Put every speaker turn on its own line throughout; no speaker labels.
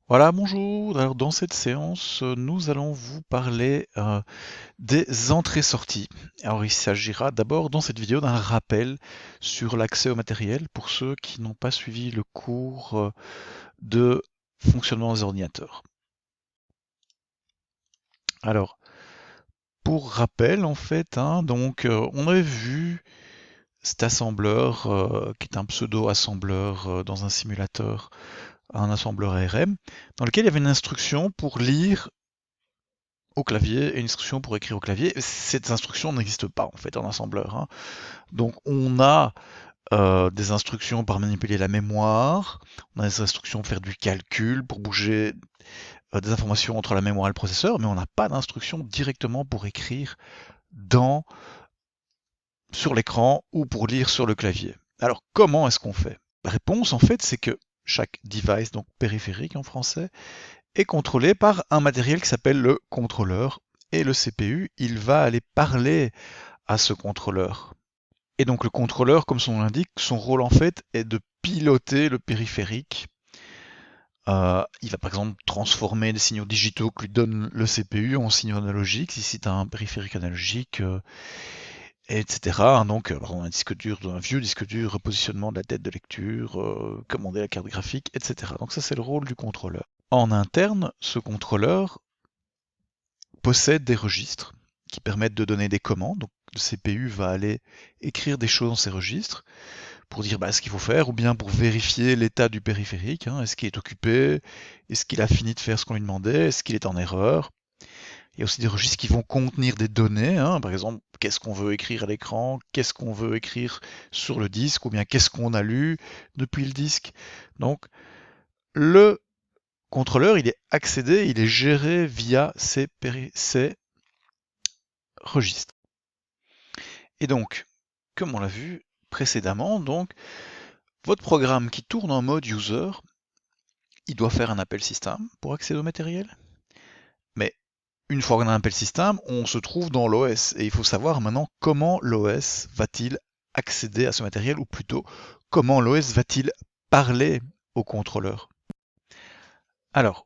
Voilà, bonjour. Alors, dans cette séance, nous allons vous parler des entrées-sorties. Alors, il s'agira d'abord dans cette vidéo d'un rappel sur l'accès au matériel pour ceux qui n'ont pas suivi le cours de fonctionnement des ordinateurs. Alors, pour rappel, en fait, on avait vu cet assembleur qui est un pseudo-assembleur dans un simulateur, un assembleur ARM, dans lequel il y avait une instruction pour lire au clavier et une instruction pour écrire au clavier. Cette instruction n'existe pas en fait en assembleur, hein. Donc on a des instructions pour manipuler la mémoire, on a des instructions pour faire du calcul, pour bouger des informations entre la mémoire et le processeur, mais on n'a pas d'instruction directement pour écrire dans, sur l'écran ou pour lire sur le clavier. Alors comment est-ce qu'on fait? La réponse en fait c'est que chaque device, donc périphérique en français, est contrôlé par un matériel qui s'appelle le contrôleur. Et le CPU, il va aller parler à ce contrôleur. Et donc le contrôleur, comme son nom l'indique, son rôle en fait est de piloter le périphérique. Il va par exemple transformer des signaux digitaux que lui donne le CPU en signaux analogiques, si c'est un périphérique analogique, etc. Donc, par exemple, un disque dur, un vieux disque dur, repositionnement de la tête de lecture, commander la carte graphique, etc. Donc ça c'est le rôle du contrôleur. En interne, ce contrôleur possède des registres qui permettent de donner des commandes. Donc le CPU va aller écrire des choses dans ces registres pour dire ce qu'il faut faire, ou bien pour vérifier l'état du périphérique. Est-ce qu'il est occupé? Est-ce qu'il a fini de faire ce qu'on lui demandait? Est-ce qu'il est en erreur? Il y a aussi des registres qui vont contenir des données. Par exemple, qu'est-ce qu'on veut écrire à l'écran? Qu'est-ce qu'on veut écrire sur le disque? Ou bien qu'est-ce qu'on a lu depuis le disque? Donc le contrôleur, il est accédé, il est géré via ces registres. Et donc, comme on l'a vu précédemment, donc, votre programme qui tourne en mode user, il doit faire un appel système pour accéder au matériel. Mais une fois qu'on a un appel système, on se trouve dans l'OS. Et il faut savoir maintenant comment l'OS va-t-il accéder à ce matériel, ou plutôt, comment l'OS va-t-il parler au contrôleur. Alors,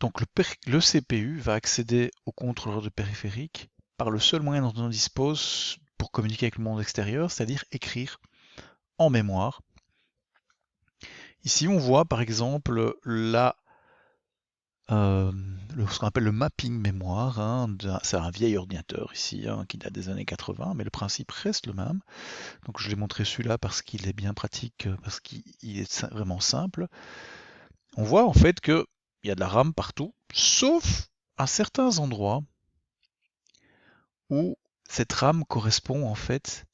donc le CPU va accéder au contrôleur de périphérique par le seul moyen dont on dispose pour communiquer avec le monde extérieur, c'est-à-dire écrire en mémoire. Ici, on voit par exemple ce qu'on appelle le mapping mémoire. C'est un vieil ordinateur ici, qui date des années 80, mais le principe reste le même. Donc je l'ai montré celui-là parce qu'il est bien pratique, parce qu'il est vraiment simple. On voit en fait qu'il y a de la RAM partout, sauf à certains endroits où cette RAM correspond en fait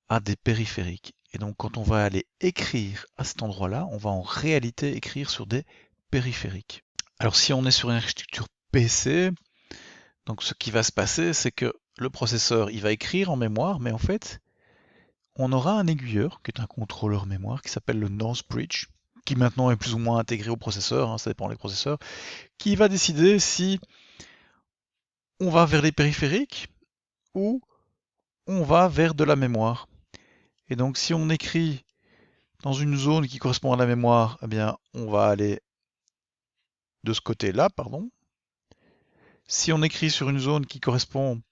à des périphériques. Et donc quand on va aller écrire à cet endroit-là, on va en réalité écrire sur des périphériques. Alors si on est sur une architecture PC, donc ce qui va se passer, c'est que le processeur, il va écrire en mémoire, mais en fait, on aura un aiguilleur, qui est un contrôleur mémoire, qui s'appelle le Nose Bridge, qui maintenant est plus ou moins intégré au processeur, ça dépend des processeurs, qui va décider si on va vers les périphériques ou on va vers de la mémoire. Et donc si on écrit dans une zone qui correspond à la mémoire, eh bien on va aller de ce côté-là, pardon. Si on écrit sur une zone qui correspond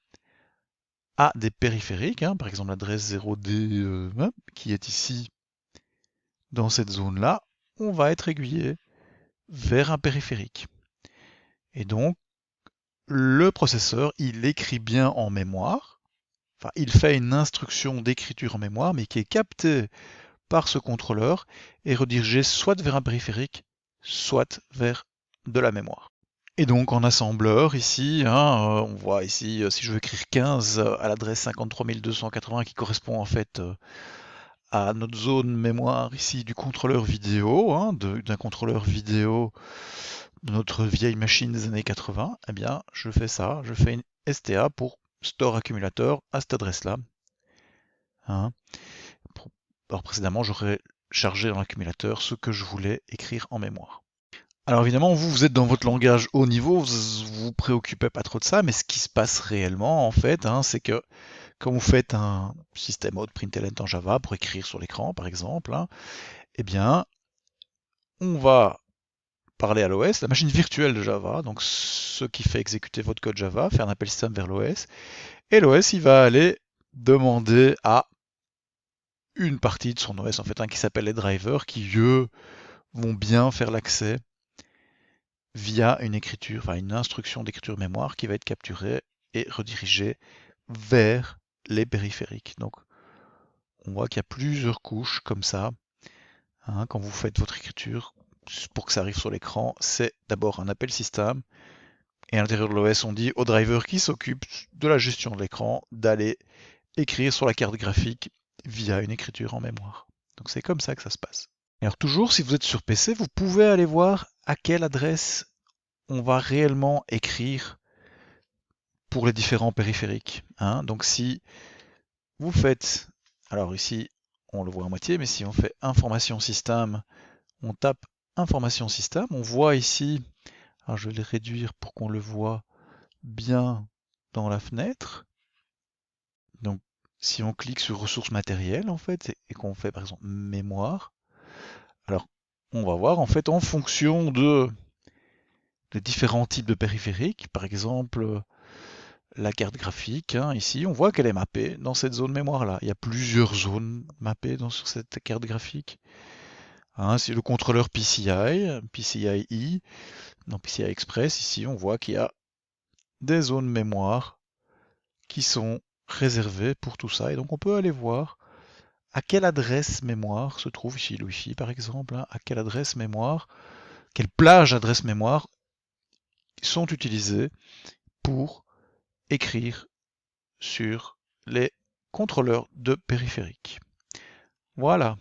à des périphériques, par exemple l'adresse 0D qui est ici dans cette zone-là, on va être aiguillé vers un périphérique. Et donc le processeur, il écrit bien en mémoire, enfin il fait une instruction d'écriture en mémoire, mais qui est captée par ce contrôleur et redirigée soit vers un périphérique, soit vers de la mémoire. Et donc en assembleur ici, on voit ici, si je veux écrire 15 à l'adresse 53280 qui correspond en fait à notre zone mémoire ici du contrôleur vidéo, d'un contrôleur vidéo de notre vieille machine des années 80, eh bien je fais ça, je fais une STA pour store accumulateur à cette adresse-là. Hein. Alors précédemment, j'aurais chargé dans l'accumulateur ce que je voulais écrire en mémoire. Alors évidemment, vous êtes dans votre langage haut niveau, vous vous préoccupez pas trop de ça, mais ce qui se passe réellement, en fait, c'est que quand vous faites un système out println en Java pour écrire sur l'écran, par exemple, eh bien, on va parler à l'OS, la machine virtuelle de Java, donc ce qui fait exécuter votre code Java, faire un appel système vers l'OS, et l'OS il va aller demander à une partie de son OS en fait, qui s'appelle les drivers, qui eux vont bien faire l'accès via une écriture, enfin une instruction d'écriture mémoire qui va être capturée et redirigée vers les périphériques. Donc on voit qu'il y a plusieurs couches comme ça. Quand vous faites votre écriture, pour que ça arrive sur l'écran, c'est d'abord un appel système. Et à l'intérieur de l'OS, on dit au driver qui s'occupe de la gestion de l'écran d'aller écrire sur la carte graphique via une écriture en mémoire. Donc c'est comme ça que ça se passe. Et alors toujours, si vous êtes sur PC, vous pouvez aller voir à quelle adresse on va réellement écrire pour les différents périphériques. Donc si vous faites, alors ici on le voit à moitié, mais si on fait information système, on tape information système, on voit ici, alors je vais le réduire pour qu'on le voit bien dans la fenêtre. Donc si on clique sur ressources matérielles en fait et qu'on fait par exemple mémoire, alors on va voir en fait en fonction de différents types de périphériques, par exemple la carte graphique, ici on voit qu'elle est mappée dans cette zone mémoire là. Il y a plusieurs zones mappées sur cette carte graphique. C'est le contrôleur PCI, PCIe, dans PCI Express, ici on voit qu'il y a des zones mémoire qui sont réservées pour tout ça. Et donc on peut aller voir à quelle adresse mémoire se trouve ici le Wi-Fi par exemple, à quelle adresse mémoire, quelle plage d'adresse mémoire sont utilisées pour écrire sur les contrôleurs de périphériques. Voilà.